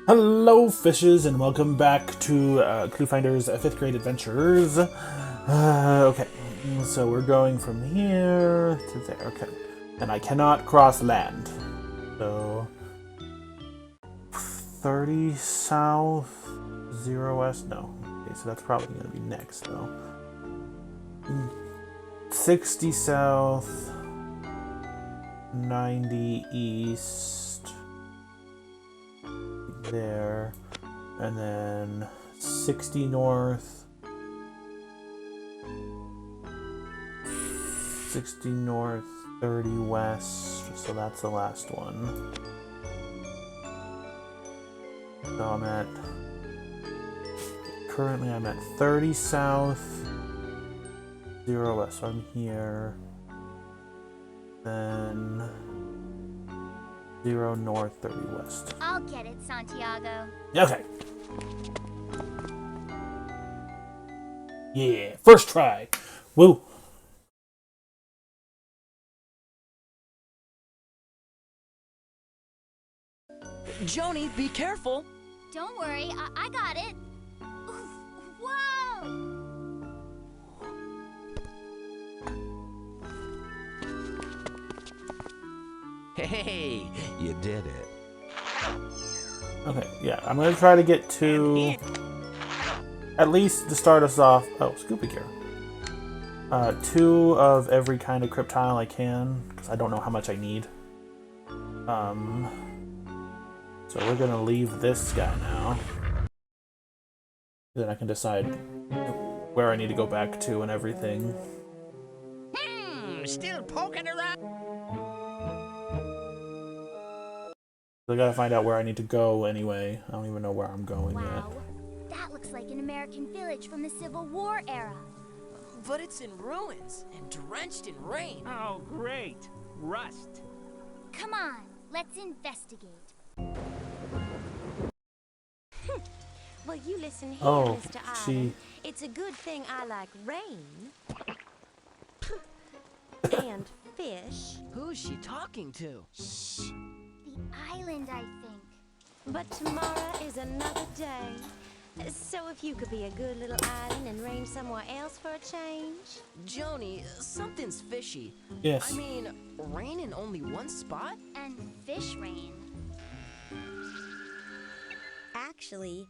Hello, fishes, and welcome back to Cluefinders 5th grade adventures. Okay, so we're going from here to there. Okay, and I cannot cross land. So 30 south, 0 west. No. Okay, so that's probably going to be next, though. 60 south, 90 east. There, and then 60 north, 60 north, 30 west, so that's the last one. So currently I'm at 30 south, 0 west, so I'm here, then 0 north, 30 west. I'll get it, Santiago. Okay. Yeah, first try. Woo. Joni, be careful. Don't worry, I got it. Oof, whoa! Hey, you did it. Okay, yeah, I'm gonna try to get to at least to start us off. Oh, Scoopy Gear. 2 of every kind of cryptile I can, because I don't know how much I need. So we're gonna leave this guy now. Then I can decide where I need to go back to and everything. Still poking around. I gotta find out where I need to go anyway. I don't even know where I'm going yet. Wow, that looks like an American village from the Civil War era. But it's in ruins and drenched in rain. Oh, great. Rust. Come on, let's investigate. Well, you listen here, Oh, Mr. she... Island. It's a good thing I like rain. And fish. Who's she talking to? Shh, the island, I think. But tomorrow is another day. So if you could be a good little island and rain somewhere else for a change? Joni, something's fishy. Yes. I mean, rain in only one spot? And fish rain. Actually,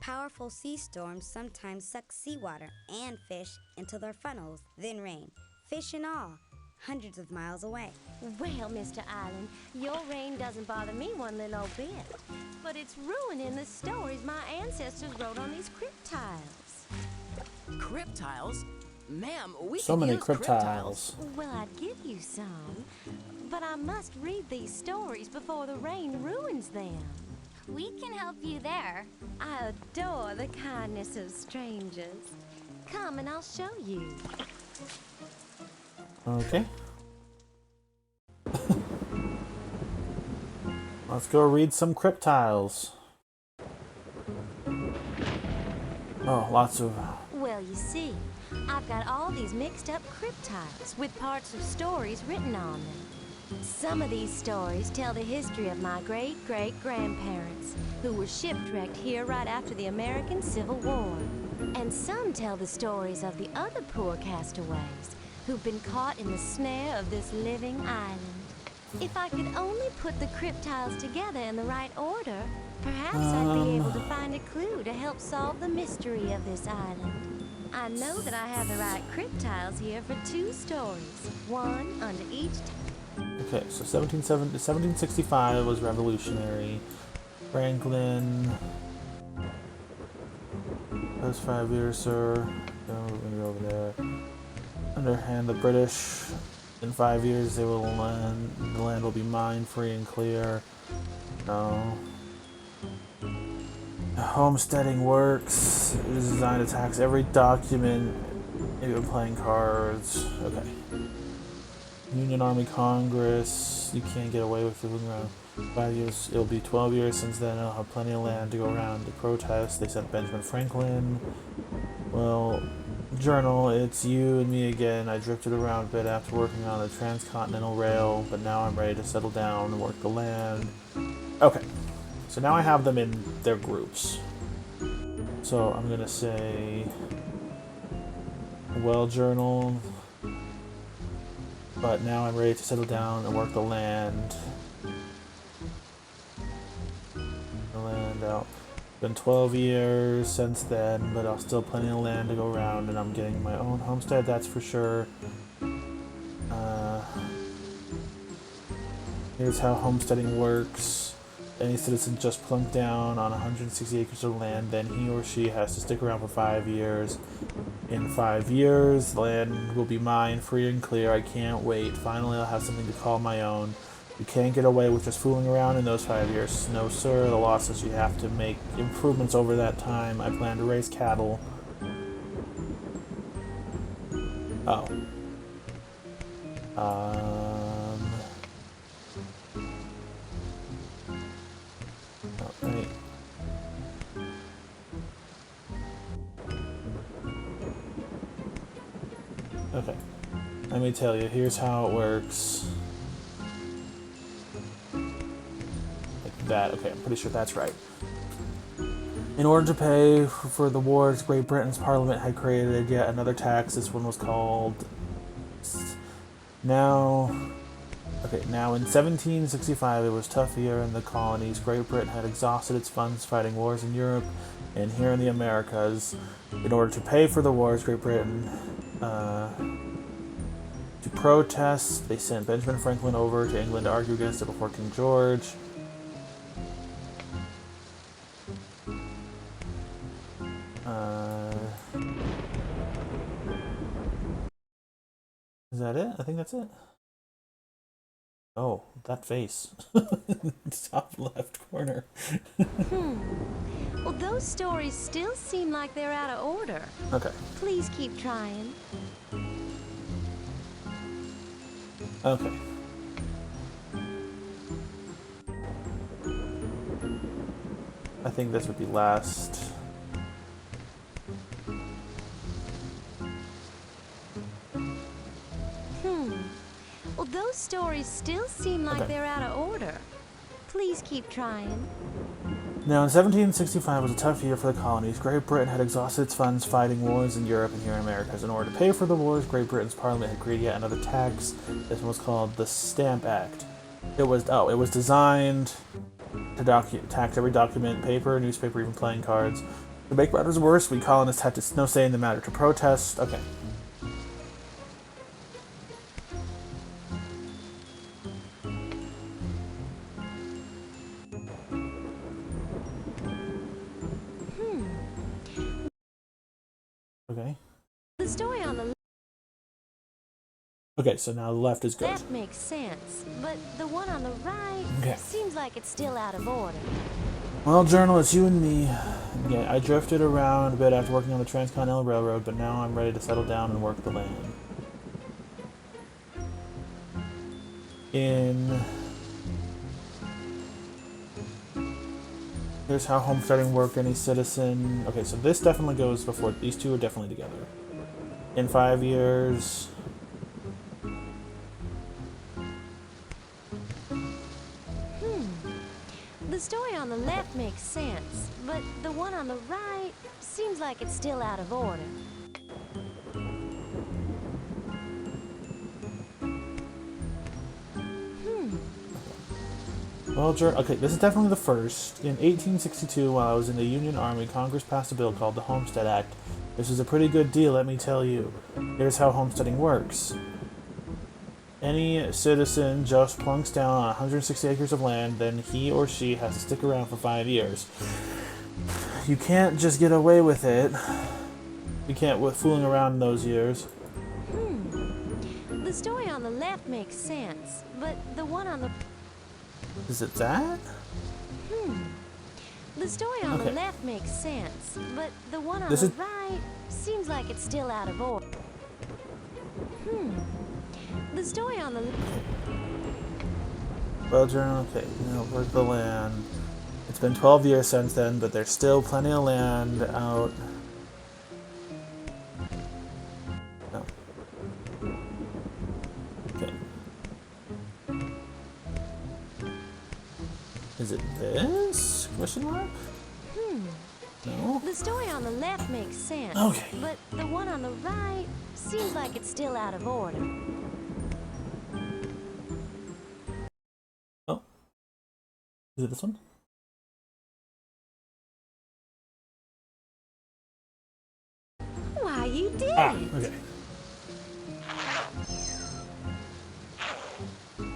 powerful sea storms sometimes suck seawater and fish into their funnels, then rain, fish and all, hundreds of miles away. Well, Mr. Island, your rain doesn't bother me one little bit. But it's ruining the stories my ancestors wrote on these crypt tiles. Crypt tiles? Ma'am, we So can many use crypt tiles. Well, I'd give you some. But I must read these stories before the rain ruins them. We can help you there. I adore the kindness of strangers. Come and I'll show you. Okay. Let's go read some cryptiles. Oh, lots of... Well, you see, I've got all these mixed up crypt tiles with parts of stories written on them. Some of these stories tell the history of my great-great-grandparents, who were shipwrecked here right after the American Civil War. And some tell the stories of the other poor castaways, who've been caught in the snare of this living island. If I could only put the crypt tiles together in the right order, perhaps I'd be able to find a clue to help solve the mystery of this island. I know that I have the right crypt tiles here for 2 stories, one under each Okay, so 1765 was revolutionary. Franklin... Those 5 years, sir. No, we're gonna go over there. Underhand, the British... In 5 years, they will land. The land will be mine, free and clear. No. Homesteading works. It is designed to tax every document. Even playing cards. Okay. Union Army Congress. You can't get away with it. 5 years. It'll be 12 years since then. I'll have plenty of land to go around to protest. They sent Benjamin Franklin. Well. Journal, it's you and me again. I drifted around a bit after working on the transcontinental rail, but now I'm ready to settle down and work the land. Okay. So now I have them in their groups. So I'm gonna say well journal, but now I'm ready to settle down and work the land. The land out. Been 12 years since then, but I'll still plenty of land to go around, and I'm getting my own homestead, that's for sure. Here's how homesteading works. Any citizen just plunked down on 160 acres of land, then he or she has to stick around for 5 years. In 5 years, the land will be mine, free and clear. I can't wait. Finally, I'll have something to call my own. You can't get away with just fooling around in those 5 years. No, sir. The law says you have to make improvements over that time. I plan to raise cattle. Oh. Right. Okay. Let me tell you, here's how it works. Like that. Okay, I'm pretty sure that's right. In order to pay for the wars, Great Britain's Parliament had created yet another tax. This one was called... Now in 1765, it was a tough year in the colonies. Great Britain had exhausted its funds fighting wars in Europe and here in the Americas. In order to pay for the wars, Great Britain, to protest, they sent Benjamin Franklin over to England to argue against it before King George. Is that it? I think that's it. Oh, that face. Top left corner. Well, those stories still seem like they're out of order. Okay. Please keep trying. Okay. I think this would be last. Well, those stories still seem like they're out of order. Please keep trying. Now, in 1765 was a tough year for the colonies. Great Britain had exhausted its funds fighting wars in Europe and here in Americas. In order to pay for the wars, Great Britain's Parliament had created yet another tax. This one was called the Stamp Act. It was designed to tax every document, paper, newspaper, even playing cards. To make matters worse, we colonists had no say in the matter. To protest, okay. Okay. The story on the Okay, so now the left is good. left makes sense, but the one on the right seems like it's still out of order. Well, Journal, it's you and me. Yeah, I drifted around a bit after working on the Transcontinental Railroad, but now I'm ready to settle down and work the land. Here's how homesteading worked. Any citizen... Okay, so this definitely goes before... These two are definitely together. In 5 years... The story on the left makes sense, but the one on the right seems like it's still out of order. Well, okay, this is definitely the first. In 1862, while I was in the Union Army, Congress passed a bill called the Homestead Act. This is a pretty good deal, let me tell you. Here's how homesteading works. Any citizen just plunks down on 160 acres of land, then he or she has to stick around for 5 years. You can't just get away with it. You can't with fooling around in those years. The story on the left makes sense, but the one on the... Is it that? The story on the left makes sense, but the one on the right seems like it's still out of order. The story on the... Well, Journal, okay, now work the land. It's been 12 years since then, but there's still plenty of land out. No. Okay. Is it this? No? The story on the left makes sense. Okay. But the one on the right seems like it's still out of order. Oh. Is it this one? Why, you did Ah, it! okay.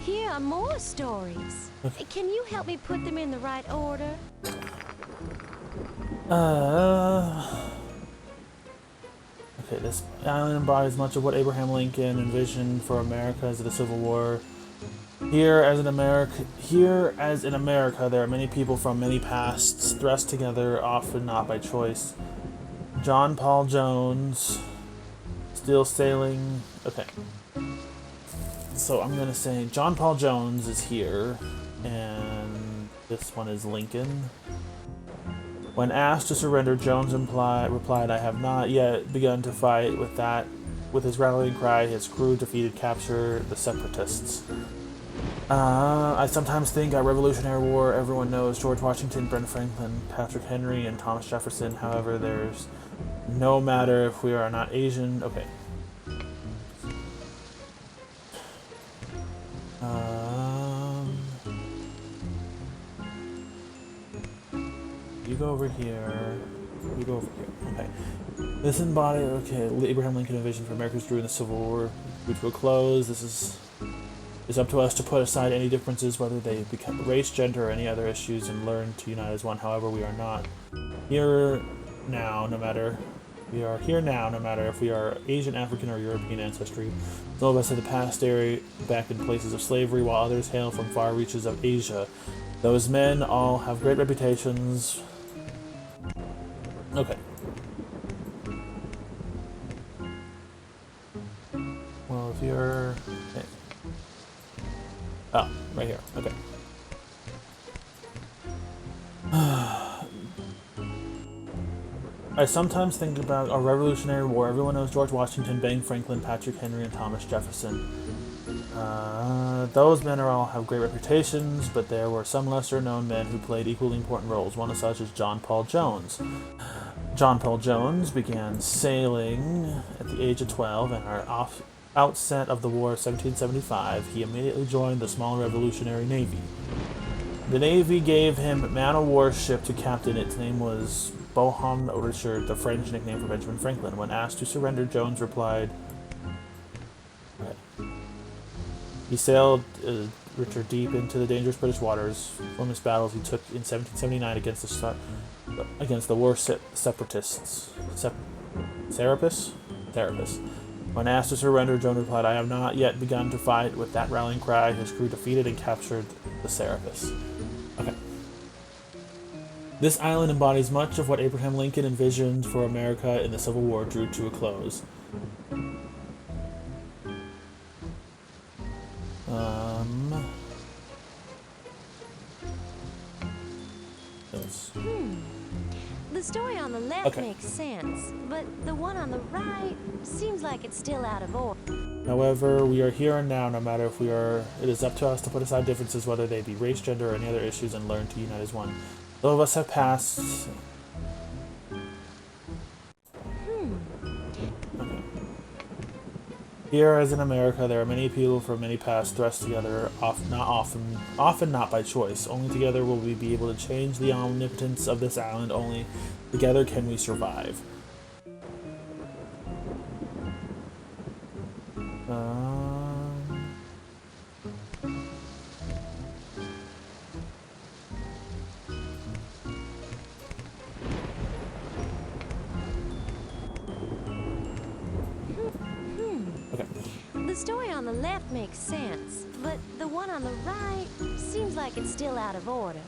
Here are more stories. Okay. Can you help me put them in the right order? Okay, this island embodies much of what Abraham Lincoln envisioned for America as the Civil War. Here, as in America, there are many people from many pasts thrust together, often not by choice. John Paul Jones, still sailing. Okay. So I'm gonna say John Paul Jones is here, and this one is Lincoln. When asked to surrender, Jones replied, "I have not yet begun to fight with that." With his rallying cry, his crew captured the separatists. I sometimes think our Revolutionary War, everyone knows George Washington, Ben Franklin, Patrick Henry, and Thomas Jefferson. However, there's no matter if we are not Asian. Okay. You go over here. You go over here. Okay. This embodied. Okay. Abraham Lincoln envisioned for America's during the Civil War drew to a close. It's up to us to put aside any differences, whether they become race, gender, or any other issues, and learn to unite as one. However, we are not here now, no matter if we are Asian, African, or European ancestry. Some of us have the past back in places of slavery, while others hail from far reaches of Asia. Those men all have great reputations. Okay. Well, if you're... Okay. Oh, right here. Okay. I sometimes think about our Revolutionary War. Everyone knows George Washington, Ben Franklin, Patrick Henry, and Thomas Jefferson. Those men all have great reputations, but there were some lesser-known men who played equally important roles. One of such is John Paul Jones. John Paul Jones began sailing at the age of 12, and our outset of the War of 1775, he immediately joined the small Revolutionary Navy. The Navy gave him a man-of-war ship to captain. Its name was Bohom Richard, the French nickname for Benjamin Franklin. When asked to surrender, Jones replied, he sailed Richard deep into the dangerous British waters. From his battles he took in 1779 against the war separatists. Serapists? When asked to surrender, Jones replied, "I have not yet begun to fight." With that rallying cry, his crew defeated and captured the Serapists. Okay. This island embodies much of what Abraham Lincoln envisioned for America in the Civil War drew to a close. The story on the left makes sense, but the one on the right seems like it's still out of order. However, we are here and now, no matter if we are... It is up to us to put aside differences, whether they be race, gender, or any other issues, and learn to unite as one. Some of us have passed... Here, as in America, there are many people from many pasts thrust together, often not by choice. Only together will we be able to change the omnipotence of this island. Only together can we survive. The story on the left makes sense, but the one on the right seems like it's still out of order.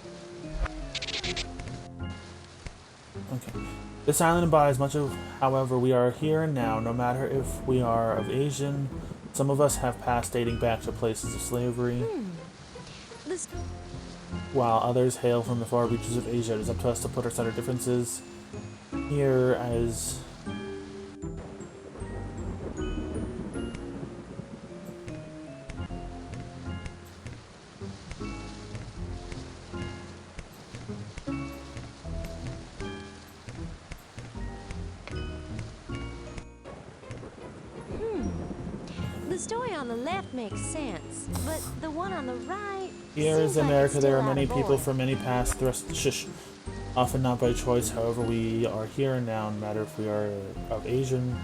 Okay. This island embodies much of, however, we are here and now, no matter if we are of Asian. Some of us have past dating back to places of slavery, while others hail from the far reaches of Asia. It is up to us to put aside our differences here as... The story on the left makes sense, but the one on the right. Here is seems like America. it's There are still out many of people order. from many past shush. Often not by choice. However, we are here and now, no matter if we are of Asian.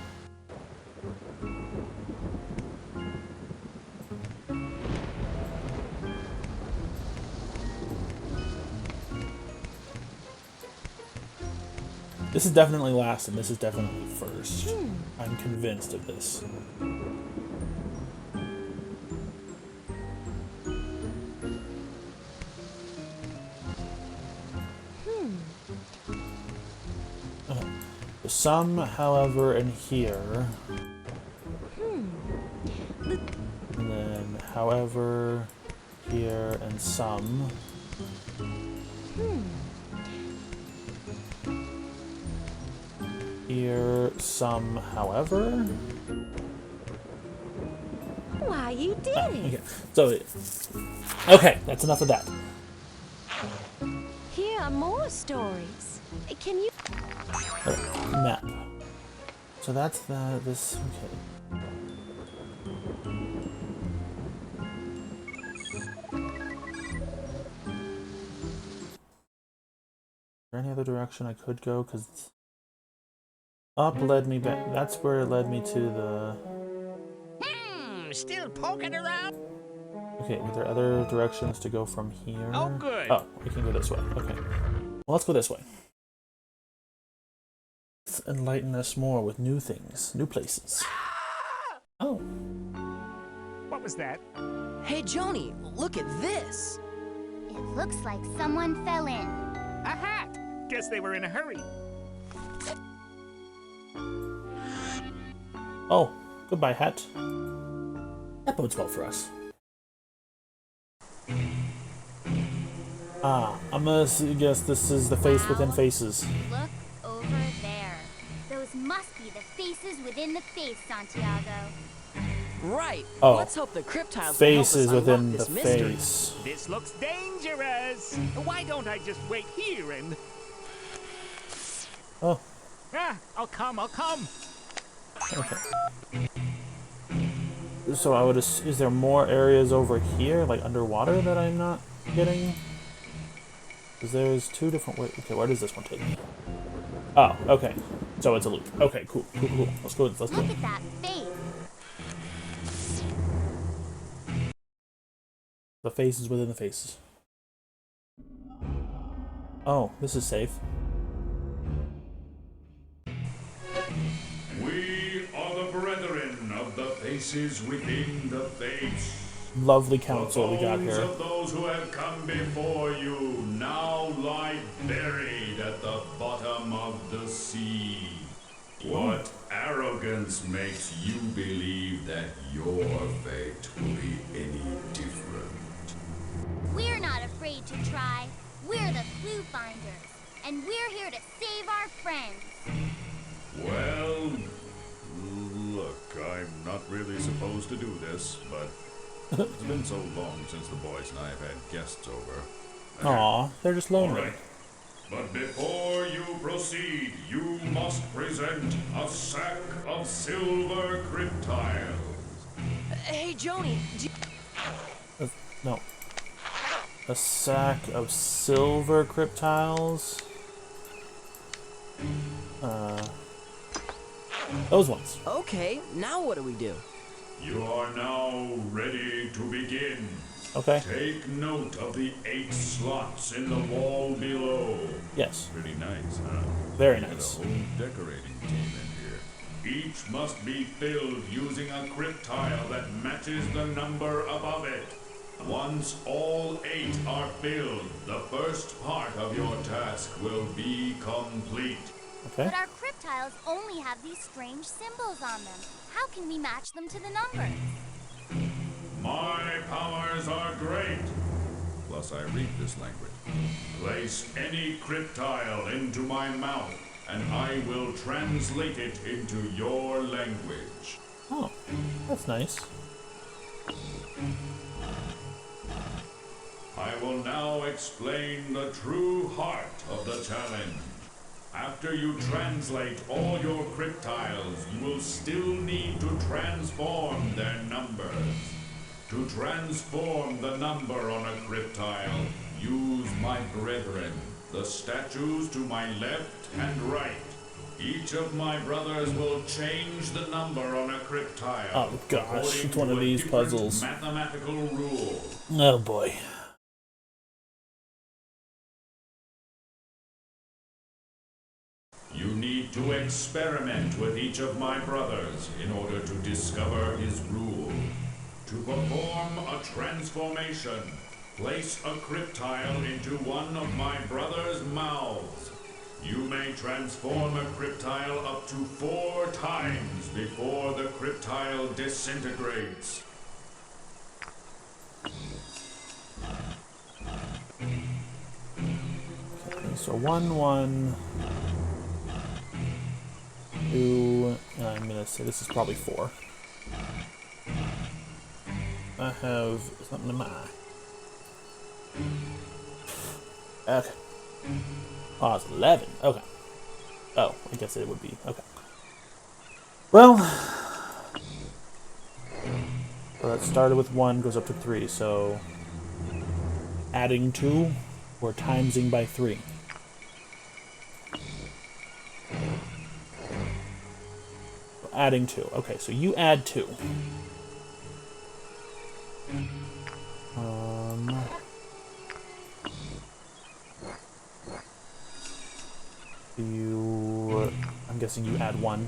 This is definitely last, and this is definitely first. I'm convinced of this. Some, however, in here. And then, however, here, and some. Here, some, however. Why, you did Okay, it! so, okay, that's enough of that. Here are more stories. Can you? Map. So that's this, okay. Is there any other direction I could go? Because up led me back. That's where it led me to the... Still poking around? Okay, were there other directions to go from here? Oh, good. Oh, we can go this way. Okay. Well, let's go this way. Let's enlighten us more with new things, new places. Oh. What was that? Hey, Joni, look at this. It looks like someone fell in. A hat. Guess they were in a hurry. Oh, goodbye, hat. That bodes well for us. Ah, I'm gonna guess this is the face within faces. Look over there. Those must be the faces within the face, Santiago. Right. Oh. Let's hope the crypt tiles will help us Faces unlock within the this mystery. face. This looks dangerous. Why don't I just wait here and... Oh, Ah, I'll come. okay. So I would is there more areas over here, like underwater, that I'm not getting? Because there's two different ways. Okay, where does this one take me? Oh, okay. So it's a loop. Okay, cool. Let's go. Let's go. Look at that face. The faces within the faces. Oh, this is safe. We are the brethren of the faces within the face. Lovely council we got The bones here. of those who have come before you now lie buried at the bottom of the sea. What arrogance makes you believe that your fate will be any different? We're not afraid to try. We're the Cluefinders, and we're here to save our friends. Well, look, I'm not really supposed to do this, but it's been so long since the boys and I have had guests over. Aw, they're just lonely. Alright. But before you proceed, you must present a sack of silver cryptiles. Hey, Joni, No. A sack of silver cryptiles. Those ones. Okay, now what do we do? You are now ready to begin. Okay. Take note of the 8 slots in the wall below. Yes. Pretty nice, huh? Very Got nice. a whole decorating team in here. Each must be filled using a cryptile that matches the number above it. Once all 8 are filled, the first part of your task will be complete. Okay. But our cryptiles only have these strange symbols on them. How can we match them to the numbers? My powers are great. Plus, I read this language. Place any cryptile into my mouth, and I will translate it into your language. Oh, that's nice. I will now explain the true heart of the challenge. After you translate all your cryptiles, you will still need to transform their numbers. To transform the number on a cryptile, use my brethren, the statues to my left and right. Each of my brothers will change the number on a cryptile. Oh gosh, according it's one to of a these different puzzles. mathematical rule. Oh boy. You need to experiment with each of my brothers in order to discover his rule. To perform a transformation, place a cryptile into one of my brothers' mouths. You may transform a cryptile up to 4 times before the cryptile disintegrates. Okay, so 1, 1, 2, and I'm gonna say this is probably 4. I have something in my eye. Okay. Oh, it's 11. Okay. Oh, I guess it would be. Okay. Well, so that started with 1, goes up to 3, so adding 2 or timesing by 3. Adding 2. Okay, so you add 2. I'm guessing you add 1.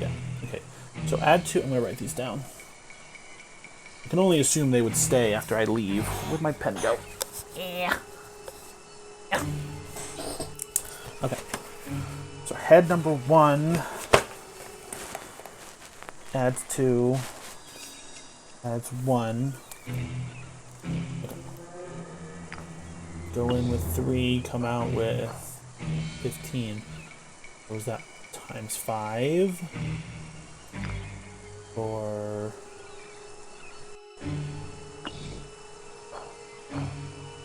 Yeah, okay. So add 2, I'm gonna write these down. I can only assume they would stay after I leave. Where'd my pen go? Yeah. Okay. So head number 1 adds 2, adds 1. Okay. Go in with 3, come out with 15. What was that? Times 5? Or...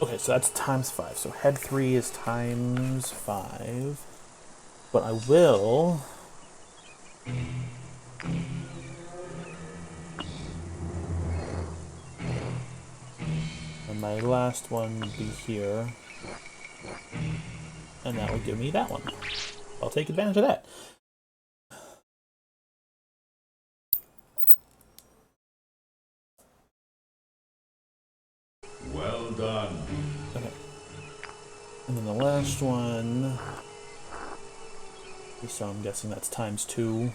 Okay, so that's times 5. So head 3 is times 5. But I will... And my last one would be here. And that would give me that one. I'll take advantage of that. Well done. Okay. And then the last one... So I'm guessing that's times 2.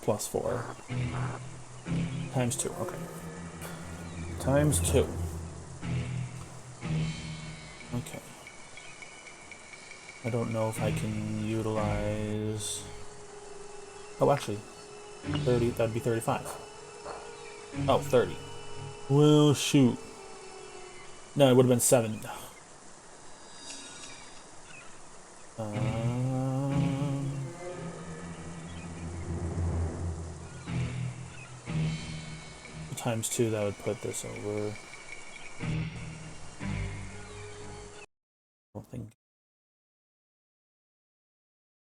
Plus 4. Times 2, okay. Times 2. Okay. I don't know if I can utilize... Oh, actually. 30, that'd be 35. Oh, 30. Well, shoot. No, it would have been 7. Times 2, that would put this over... I don't think...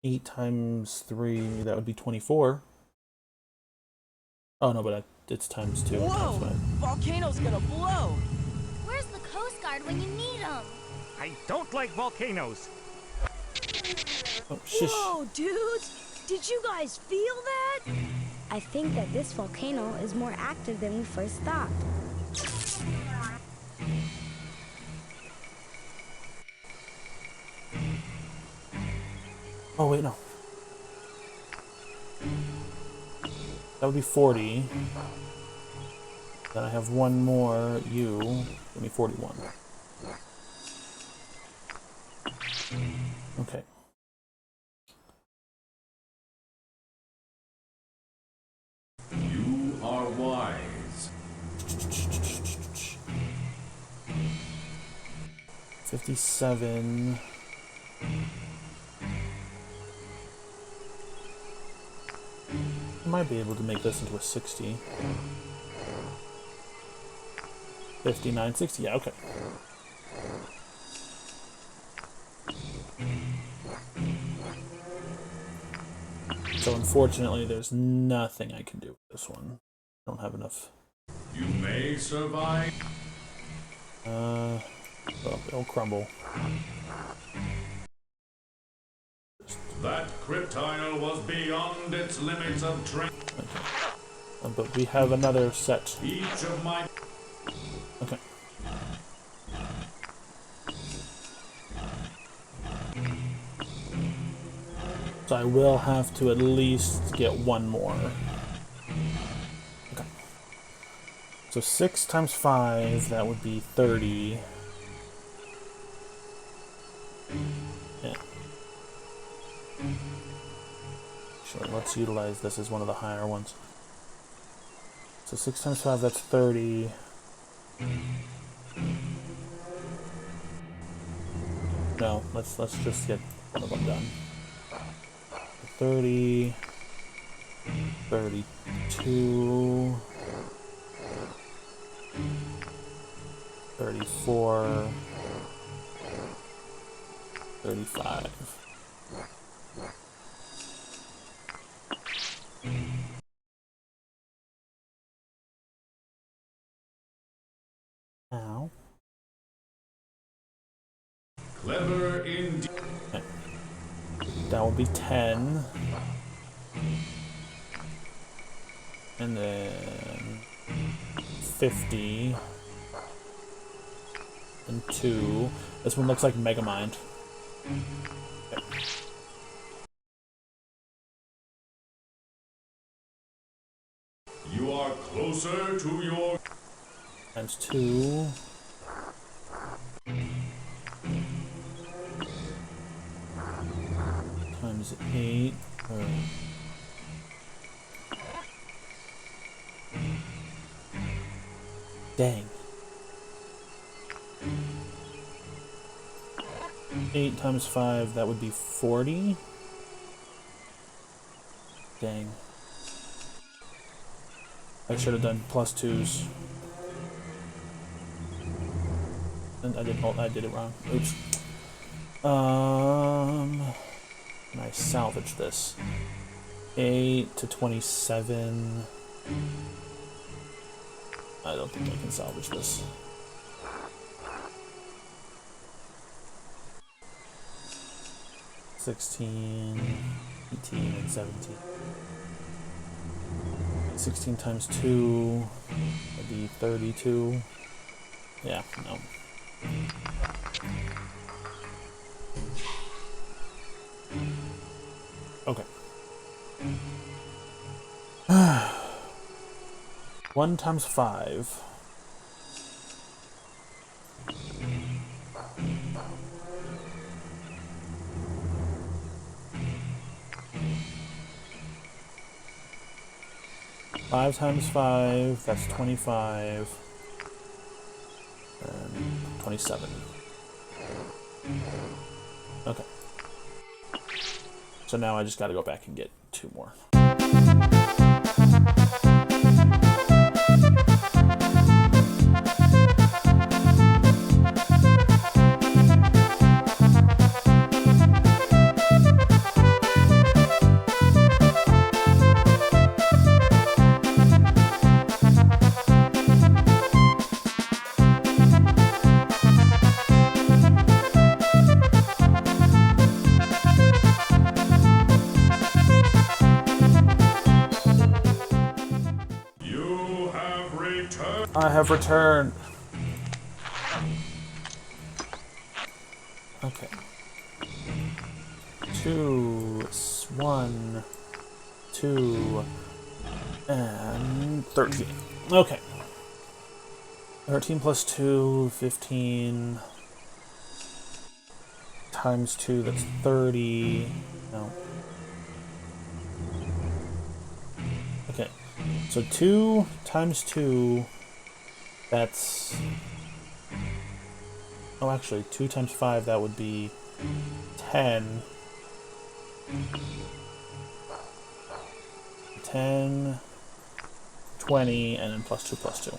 8 times 3, that would be 24. Oh no, but it's times 2. Whoa! Volcano's gonna blow! Where's the Coast Guard when you need them? I don't like volcanoes. Oh, shush. Whoa, dudes! Did you guys feel that? I think that this volcano is more active than we first thought. Oh, wait, no. That would be 40. Then I have one more, you. Give me 41. Okay. You are wise. 57. I might be able to make this into a 60. 59, 60, yeah, okay. So unfortunately, there's nothing I can do with this one. I don't have enough. You may survive. Well, it'll crumble. That cryptile was beyond its limits of strength. Okay. But we have another set. Each of my... Okay. So I will have to at least get one more. Okay. So 6 times 5, that would be 30. Yeah. Sure, let's utilize this as one of the higher ones. So 6 times 5, that's 30. No, let's just get one of them done. 30, 32, 34, 35. Now, Clever indeed. okay. That will be 10. And then 50. And 2. This one looks like Megamind. Okay. You are closer to your... Times 2. Times 8. Dang. 8 times 5, that would be 40. Dang. I should have done plus 2s. And I did it wrong. Oops. Can I salvage this? 8 to 27. I don't think I can salvage this. $16, 18, and 17. 16 times 2 would be 32. Yeah, no. Okay. 1 times 5. Five times 5, that's 25. And 27. Okay. So now I just gotta go back and get 2 more. I have returned. Okay. 2, 1, 2, and 13. Okay. 13 plus 2, 15. Times 2, that's 30. No. Okay. So 2 times 2, that's... Oh, actually, 2 times 5, that would be 10. 10, 20, and then plus 2 plus 2.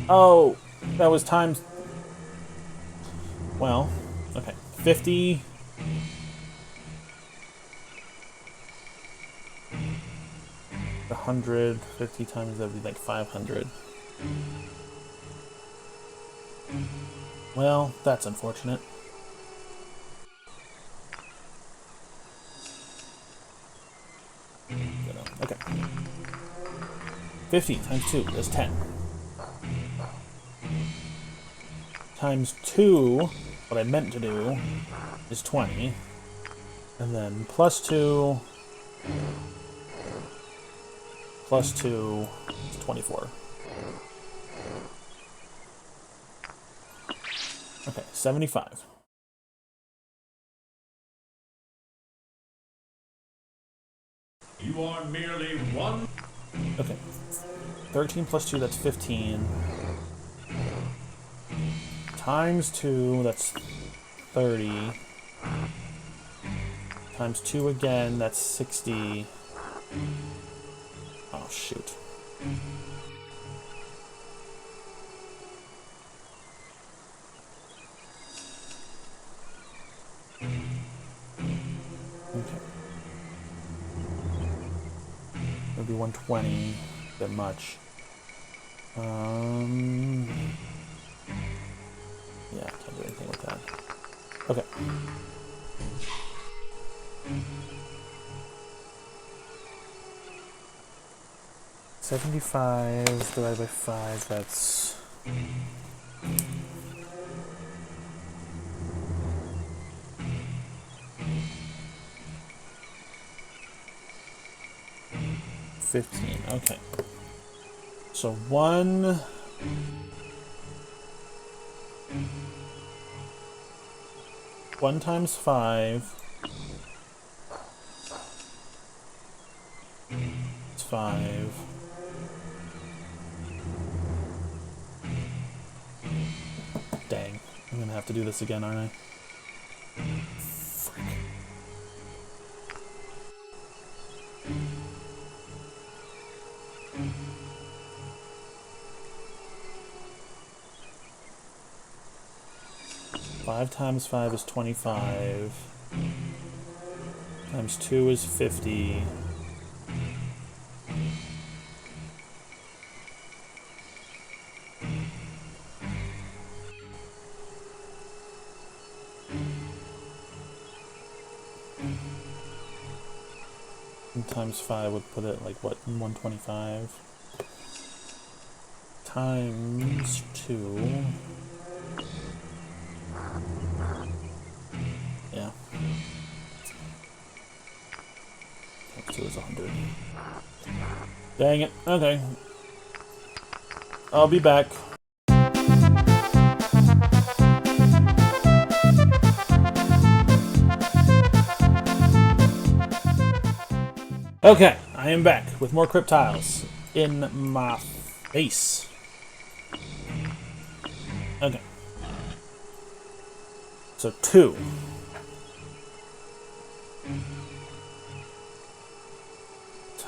Oh, that was times... Well, okay. 50. The 150 times that would be like 500. Well, that's unfortunate. Okay. 50 times 2 is 10. Times 2, what I meant to do, is 20. And then plus 2 is 24. Okay, 75. You are merely one. Okay. 13 plus 2, that's 15. Times 2, that's 30. Times 2 again, that's 60. Oh, shoot. Okay. Maybe 120. A bit much. Yeah, I can't do anything with that. Okay. $75 divided by 5, that's... $15, okay. So 1 times 5 is 5. Dang. I'm gonna have to do this again, aren't I? Frick. Five times 5 is 25. Times 2 is 50. And times 5 would put it like, what, 125? Times 2. Yeah. Times 2 is 100. Dang it. Okay. I'll be back. Okay, I am back with more crypt tiles in my face. Okay. So 2.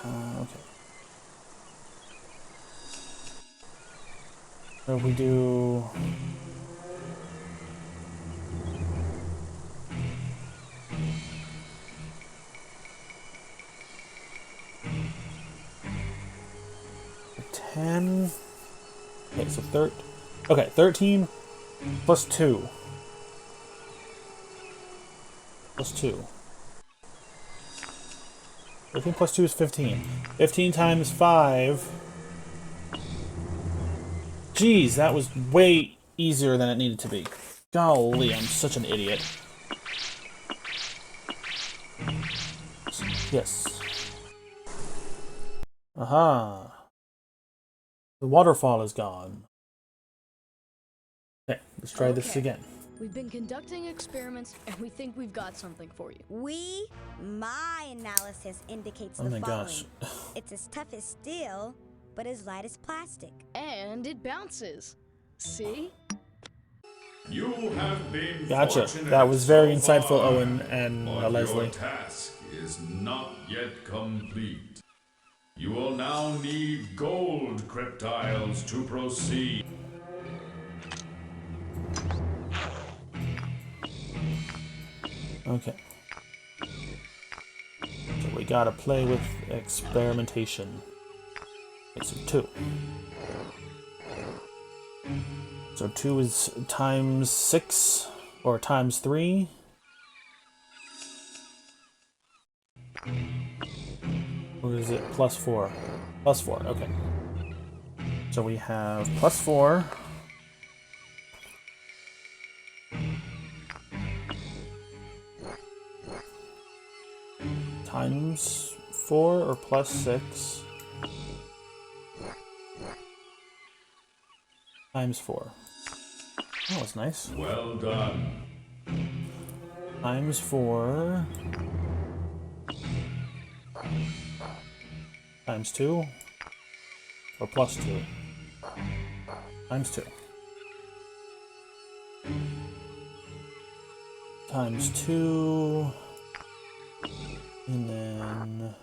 Okay. So we do... $10... Okay, so 13 plus 2. Plus 2. 13 plus 2 is 15. 15 times 5... Jeez, that was way easier than it needed to be. Golly, I'm such an idiot. Yes. Aha. The waterfall is gone. Okay, let's try this again. We've been conducting experiments, and we think we've got something for you. My analysis indicates Oh the my following. gosh. It's as tough as steel, but as light as plastic. And it bounces. See? You have been Gotcha. fortunate That was very so insightful, far, Owen and but Leslie. your task is not yet complete. You will now need gold cryptiles to proceed. Okay. So we gotta play with experimentation. Okay, so 2. So 2 is times 6 or times 3. Or is it plus 4? Plus 4, okay. So we have plus 4. Times 4 or plus 6. Times 4. That was nice. Well done. Times 4. Times 2. Or plus 2. Times 2. Times 2. And then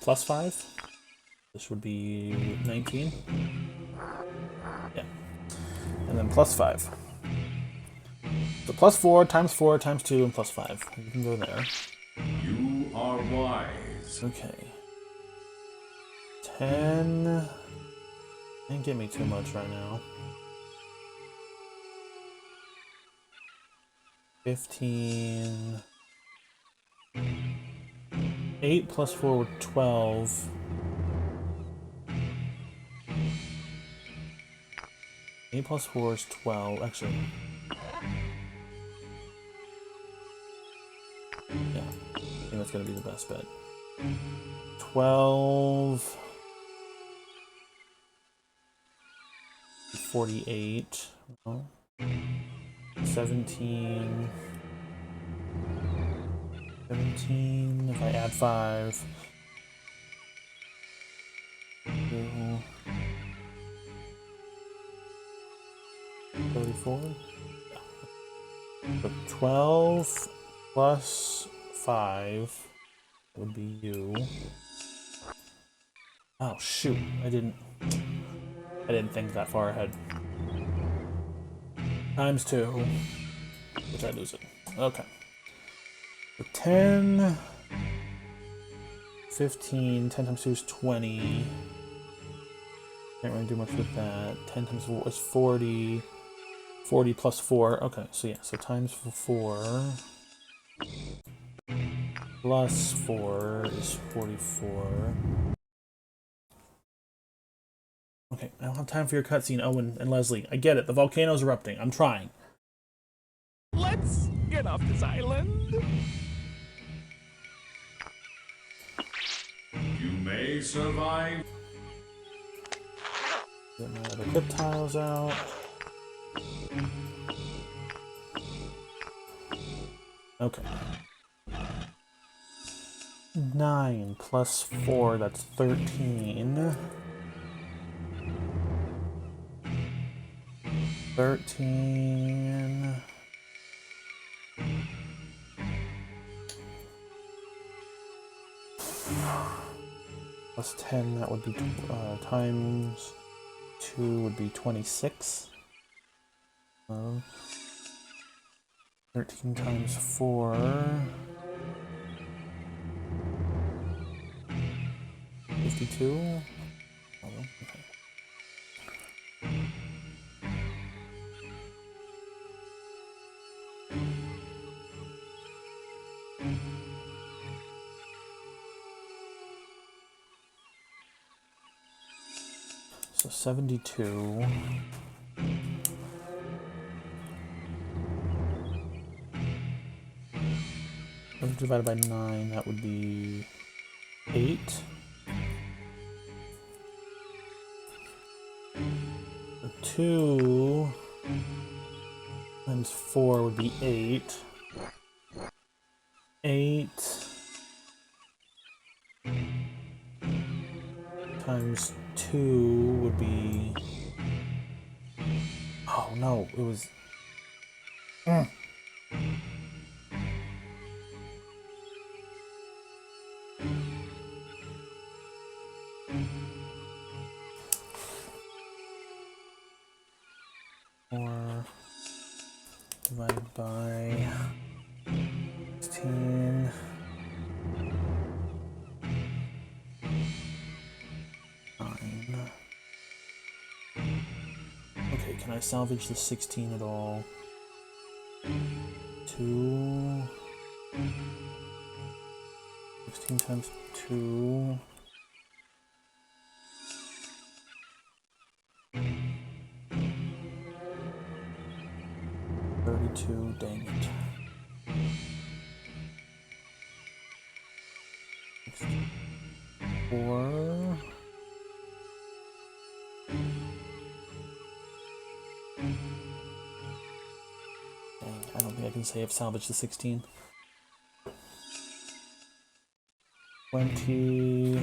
plus 5. This would be 19. Yeah. And then plus 5. So plus 4 times 2 and plus 5. You can go there. You are wise. Okay. 10. Didn't get me too much right now. 15. 8 plus 4 would 12. 8 plus 4 is 12. Actually. Yeah. I think that's gonna be the best bet. 12. 48. No. 17. 17. If I add 5. 2, 34. So 12 plus 5 would be you. Oh shoot, I didn't think that far ahead. Times 2, which I lose it. Okay. So 10, 15, 10 times 2 is 20. Can't really do much with that. 10 times 4 is 40. 40 plus 4. Okay, so yeah, so times 4 plus 4 is 44. Okay, I don't have time for your cutscene, Owen and Leslie. I get it, the volcano's erupting. I'm trying. Let's get off this island. You may survive. Get my other clip tiles out. Okay. 9 plus 4, that's 13. 13. Plus 10, that would be times 2 would be 26. 13 times 4. 52. Oh, okay. So 72. Divided by 9, that would be 8. So 2 times 4 would be 8. 8 times 2 would be... Oh no, it was... Or divided by 16. Nine. Okay, can I salvage the 16 at all? 2. 16 times 2. 32, dang it. 4. Dang, I don't think I can save salvage the 16. 20.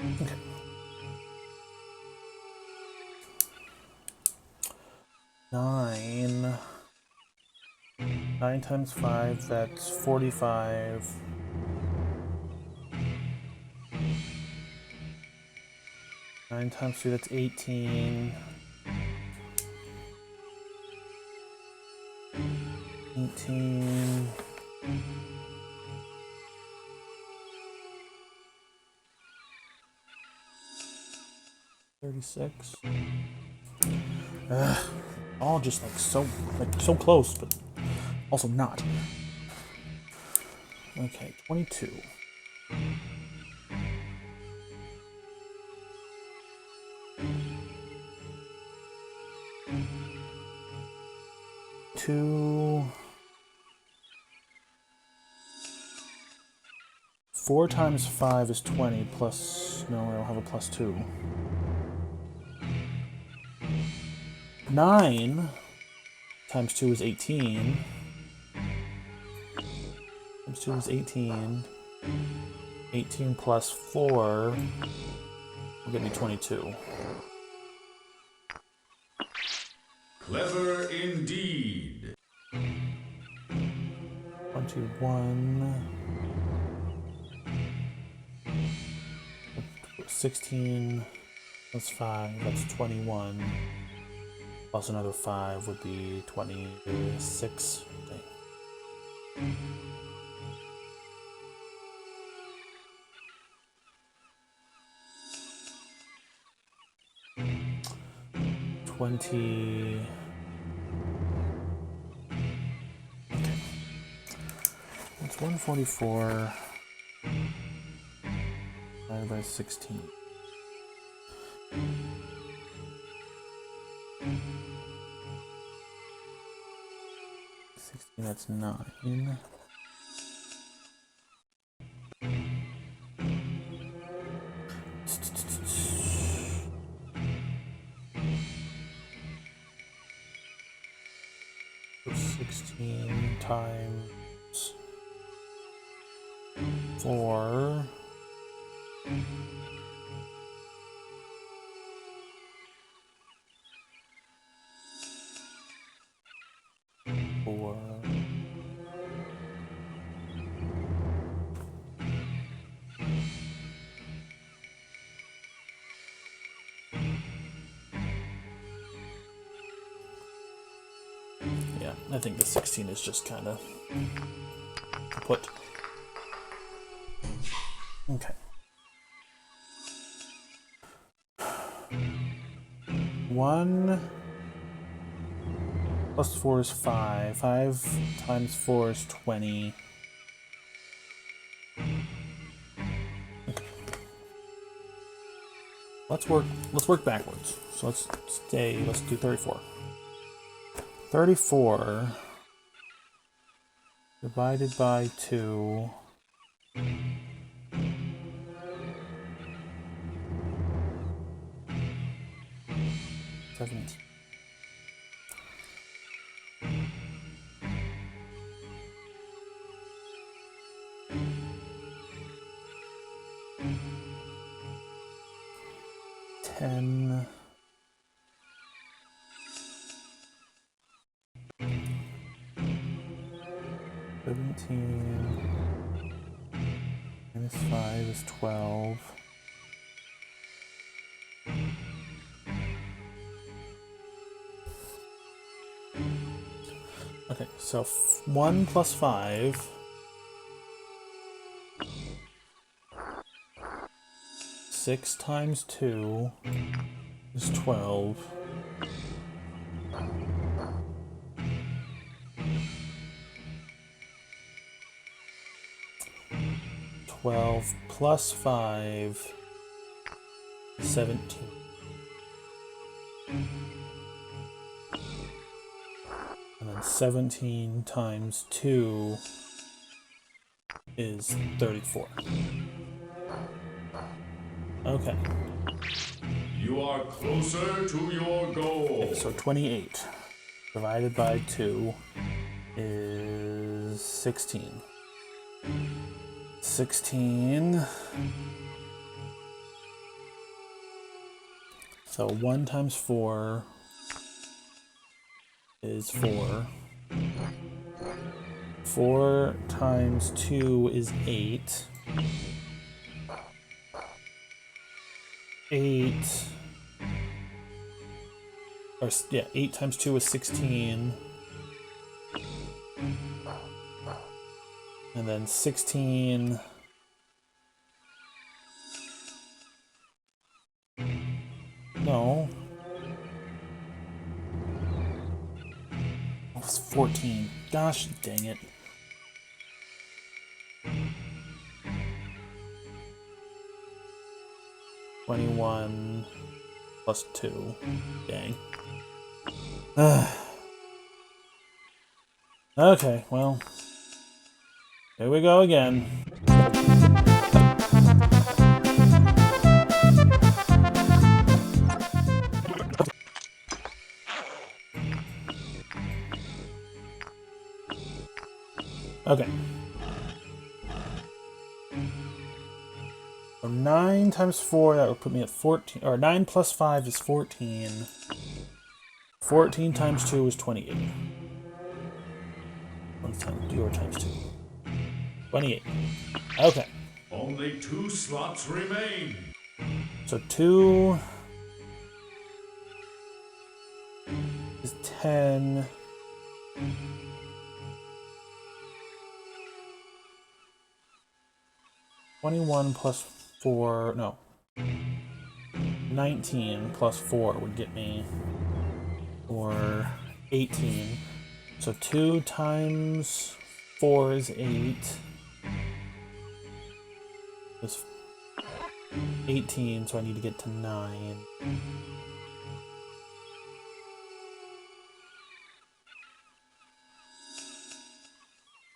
Okay. 9. 9 times 5, that's 45. 9 times 2, that's 18. 18. 36. All just like so close, but also not. Okay, 22. 2. 4 times 5 is 20 plus, no, I don't have a plus 2. 9 times 2 is 18. Times 2 is 18. 18 plus 4 will give me 22. Clever indeed. 21. 16 plus 5, that's 21. Plus another 5 would be 26. Dang. Okay. It's 144 divided by 16. 16, that's 9. So 16 times 4. 4. Yeah, I think the 16 is just kind of put. Okay. 1 plus 4 is 5. 5 times 4 is 20. Okay. Let's work backwards. So let's do 34. 34 divided by 2 . 17. 10. 10 17 minus 5 is 12. Okay, so 1 plus 5 6 times 2 is 12. 12 plus 5 is 17. And then 17 times 2 is 34. Okay. You are closer to your goal. So 28 divided by 2 is 16. 16. So 1 times 4 is 4. 4 times 2 is 8. 8. Or, yeah, 8 times 2 is 16. And then 16. No. Oh, it's 14. Gosh dang it. +21 plus 2. Dang. Okay, well. Here we go again. Okay. So 9 times 4, that would put me at 14. Or 9 plus 5 is 14. 14 times 2 is 28. 1 times 0 times 2. 28. Okay. Only 2 slots remain. So 2 is 10. 21 plus 4, no. 19 plus 4 would get me, or 18. So 2 times 4 is 8. Is 18, so I need to get to 9.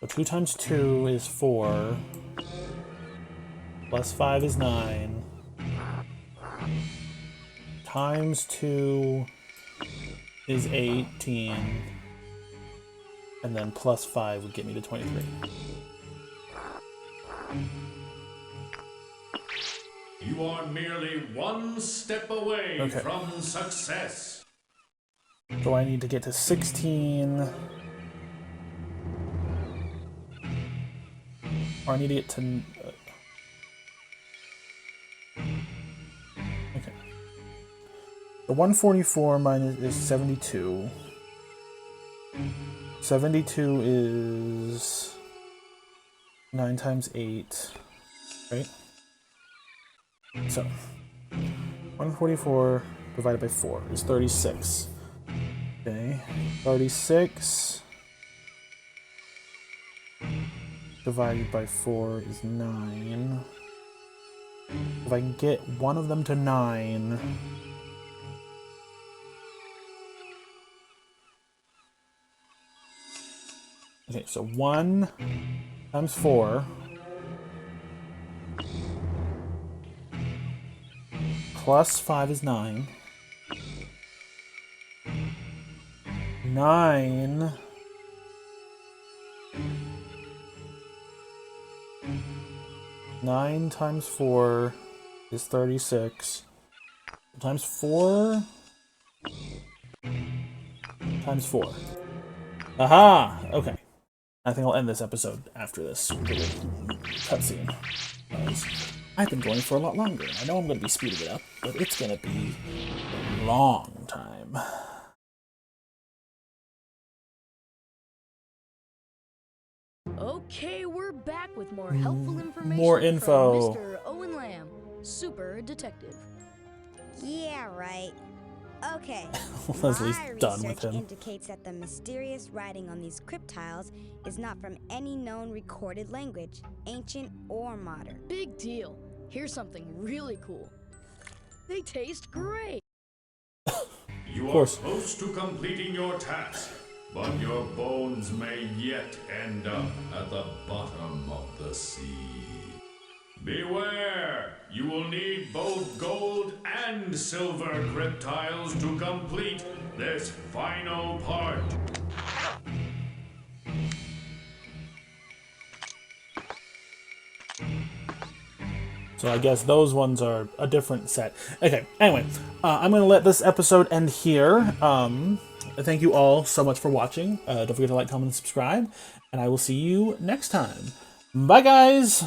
So 2 times 2 is 4. Plus 5 is 9. Times 2 is 18. And then plus 5 would get me to 23. You are merely 1 step away from success. So I need to get to 16. Or I need to get to... okay. The 144 minus is 72. 72 is 9 times 8, right? So 144 divided by 4 is 36. Okay, 36 divided by 4 is 9. If I can get one of them to 9, okay, so 1 times 4 plus 5 is 9. 9 9 times 4 is 36. Times 4 times 4. Aha! Okay. I think I'll end this episode after this little cutscene. I've been going for a lot longer. I know I'm going to be speeding it up, but it's going to be a long time. Okay, we're back with more helpful information More info. from Mr. Owen Lamb, super detective. Yeah, right. Okay. Leslie's My done with research him. indicates that the mysterious writing on these crypt tiles is not from any known recorded language, ancient or modern. Big deal. Here's something really cool. They taste great. You are course. close to completing your task, but your bones may yet end up at the bottom of the sea. Beware! You will need both gold and silver crypt tiles to complete this final part. So I guess those ones are a different set. Okay, anyway, I'm going to let this episode end here. Thank you all so much for watching. Don't forget to like, comment, and subscribe. And I will see you next time. Bye, guys!